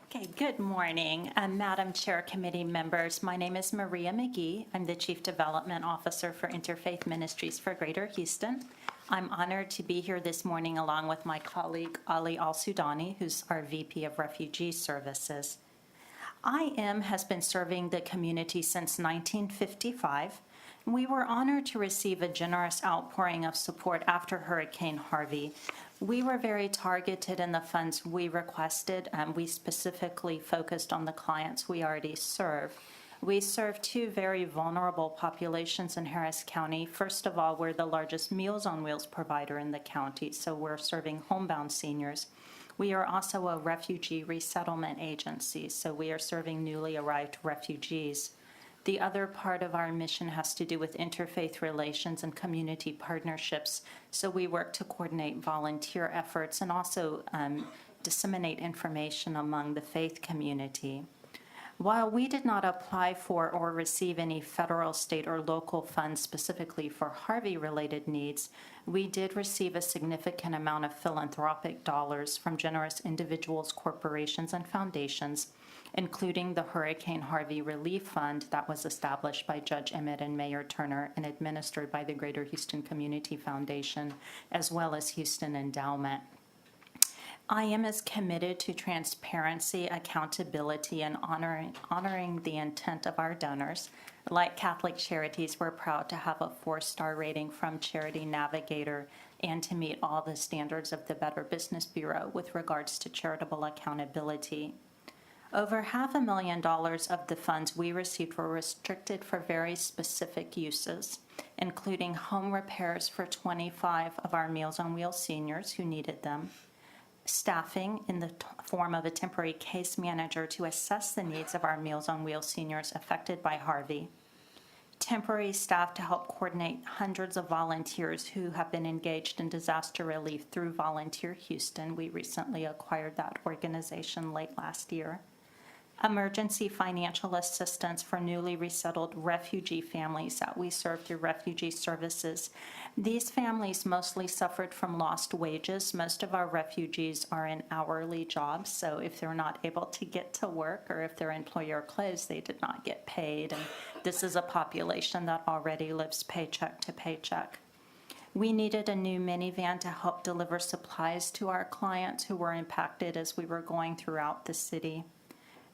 Okay, good morning, Madam Chair, committee members. My name is Maria Magee. I'm the Chief Development Officer for Interfaith Ministries for Greater Houston. I'm honored to be here this morning along with my colleague Ali Al-Sudani, who's our VP of Refugee Services. IM has been serving the community since 1955. We were honored to receive a generous outpouring of support after Hurricane Harvey. We were very targeted in the funds we requested, and we specifically focused on the clients we already serve. We serve two very vulnerable populations in Harris County. First of all, we're the largest Meals on Wheels provider in the county, so we're serving homebound seniors. We are also a refugee resettlement agency, so we are serving newly arrived refugees. The other part of our mission has to do with interfaith relations and community partnerships, so we work to coordinate volunteer efforts and also disseminate information among the faith community. While we did not apply for or receive any federal, state, or local funds specifically for Harvey-related needs, we did receive a significant amount of philanthropic dollars from generous individuals, corporations, and foundations, including the Hurricane Harvey Relief Fund that was established by Judge Emmett and Mayor Turner and administered by the Greater Houston Community Foundation, as well as Houston Endowment. IM is committed to transparency, accountability, and honoring the intent of our donors. Like Catholic Charities, we're proud to have a 4-star rating from Charity Navigator and to meet all the standards of the Better Business Bureau with regards to charitable accountability. Over $500,000 of the funds we received were restricted for very specific uses, including home repairs for 25 of our Meals on Wheels seniors who needed them, staffing in the form of a temporary case manager to assess the needs of our Meals on Wheels seniors affected by Harvey, temporary staff to help coordinate hundreds of volunteers who have been engaged in disaster relief through Volunteer Houston. We recently acquired that organization late last year. Emergency financial assistance for newly resettled refugee families that we serve through Refugee Services. These families mostly suffered from lost wages. Most of our refugees are in hourly jobs, so if they're not able to get to work or if their employer closed, they did not get paid. And this is a population that already lives paycheck to paycheck. We needed a new minivan to help deliver supplies to our clients who were impacted as we were going throughout the city.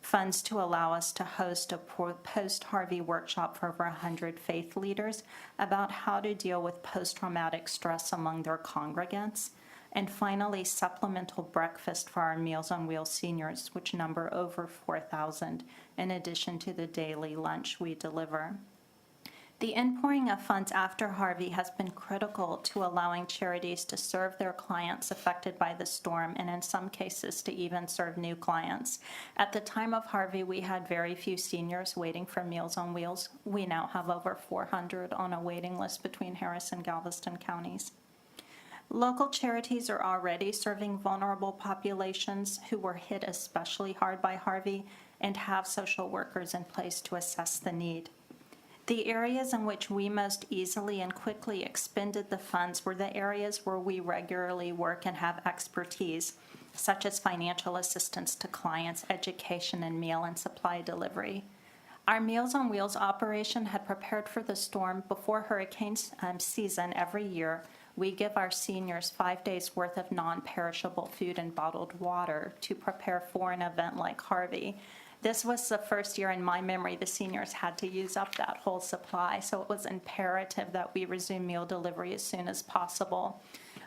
Funds to allow us to host a post-Harvey workshop for over 100 faith leaders about how to deal with post-traumatic stress among their congregants. And finally, supplemental breakfast for our Meals on Wheels seniors, which number over 4,000, in addition to the daily lunch we deliver. The inpouring of funds after Harvey has been critical to allowing charities to serve their clients affected by the storm, and in some cases to even serve new clients. At the time of Harvey, we had very few seniors waiting for Meals on Wheels. We now have over 400 on a waiting list between Harris and Galveston counties. Local charities are already serving vulnerable populations who were hit especially hard by Harvey and have social workers in place to assess the need. The areas in which we most easily and quickly expended the funds were the areas where we regularly work and have expertise, such as financial assistance to clients, education, and meal and supply delivery. Our Meals on Wheels operation had prepared for the storm before hurricane season every year. We give our seniors 5 days' worth of non-perishable food and bottled water to prepare for an event like Harvey. This was the first year in my memory the seniors had to use up that whole supply, so it was imperative that we resume meal delivery as soon as possible.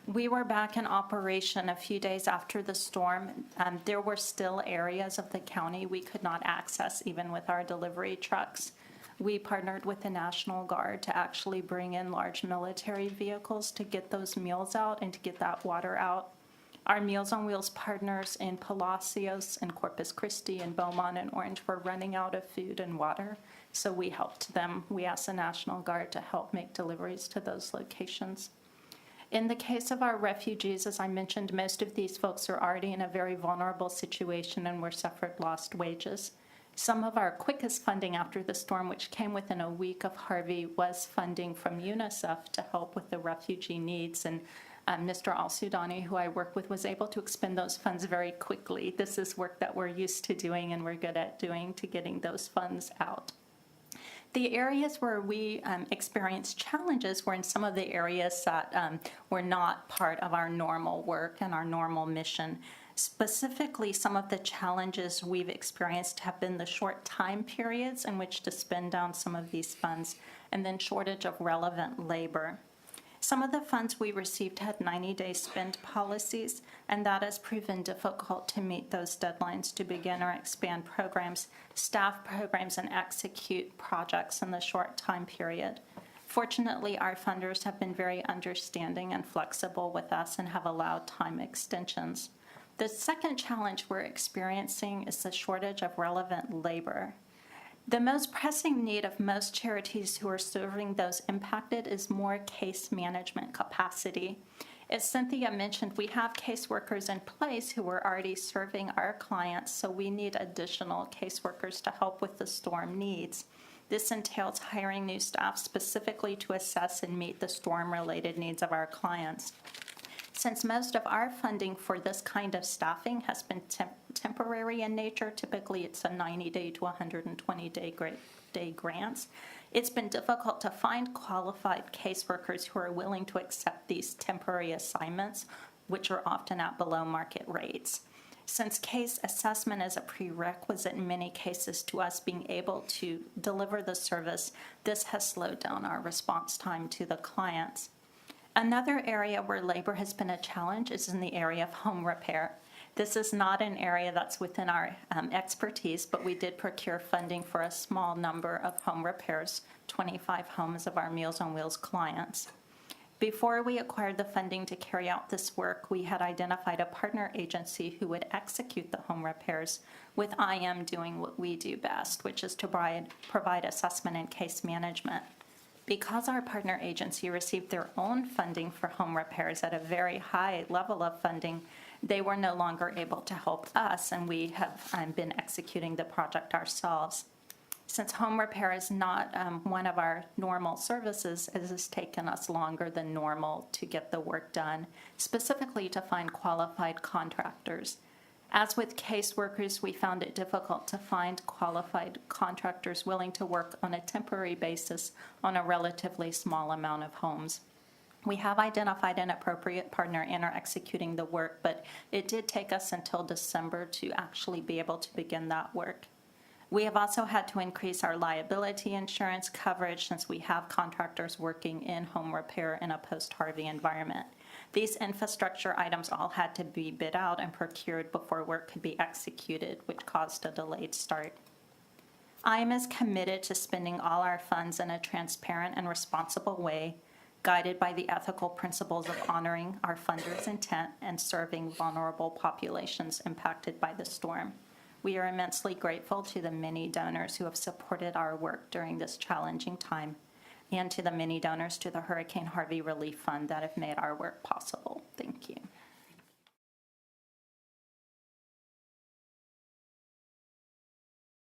We were back in operation a few days after the storm. There were still areas of the county we could not access even with our delivery trucks. We partnered with the National Guard to actually bring in large military vehicles to get those meals out and to get that water out. Our Meals on Wheels partners in Palacios and Corpus Christi and Beaumont and Orange were running out of food and water, so we helped them. We asked the National Guard to help make deliveries to those locations. In the case of our refugees, as I mentioned, most of these folks are already in a very vulnerable situation and were suffered lost wages. Some of our quickest funding after the storm, which came within a week of Harvey, was funding from UNICEF to help with the refugee needs. And Mr. Al-Sudani, who I work with, was able to expend those funds very quickly. This is work that we're used to doing and we're good at doing to getting those funds out. The areas where we experienced challenges were in some of the areas that were not part of our normal work and our normal mission. Specifically, some of the challenges we've experienced have been the short time periods in which to spend down some of these funds, and then shortage of relevant labor. Some of the funds we received had 90-day spend policies, and that has proven difficult to meet those deadlines to begin or expand programs, staff programs, and execute projects in the short time period. Fortunately, our funders have been very understanding and flexible with us and have allowed time extensions. The second challenge we're experiencing is the shortage of relevant labor. The most pressing need of most charities who are serving those impacted is more case management capacity. As Cynthia mentioned, we have caseworkers in place who are already serving our clients, so we need additional caseworkers to help with the storm needs. This entails hiring new staff specifically to assess and meet the storm-related needs of our clients. Since most of our funding for this kind of staffing has been temporary in nature, typically it's a 90-day to 120-day grants, it's been difficult to find qualified caseworkers who are willing to accept these temporary assignments, which are often at below market rates. Since case assessment is a prerequisite in many cases to us being able to deliver the service, this has slowed down our response time to the clients. Another area where labor has been a challenge is in the area of home repair. This is not an area that's within our expertise, but we did procure funding for a small number of home repairs, 25 homes of our Meals on Wheels clients. Before we acquired the funding to carry out this work, we had identified a partner agency who would execute the home repairs, with IM doing what we do best, which is to provide assessment and case management. Because our partner agency received their own funding for home repairs at a very high level of funding, they were no longer able to help us, and we have been executing the project ourselves. Since home repair is not one of our normal services, it has taken us longer than normal to get the work done, specifically to find qualified contractors. As with caseworkers, we found it difficult to find qualified contractors willing to work on a temporary basis on a relatively small amount of homes. We have identified an appropriate partner and are executing the work, but it did take us until December to actually be able to begin that work. We have also had to increase our liability insurance coverage since we have contractors working in home repair in a post-Harvey environment. These infrastructure items all had to be bid out and procured before work could be executed, which caused a delayed start. IM is committed to spending all our funds in a transparent and responsible way, guided by the ethical principles of honoring our funders' intent and serving vulnerable populations impacted by the storm. We are immensely grateful to the many donors who have supported our work during this challenging time, and to the many donors to the Hurricane Harvey Relief Fund that have made our work possible. Thank you.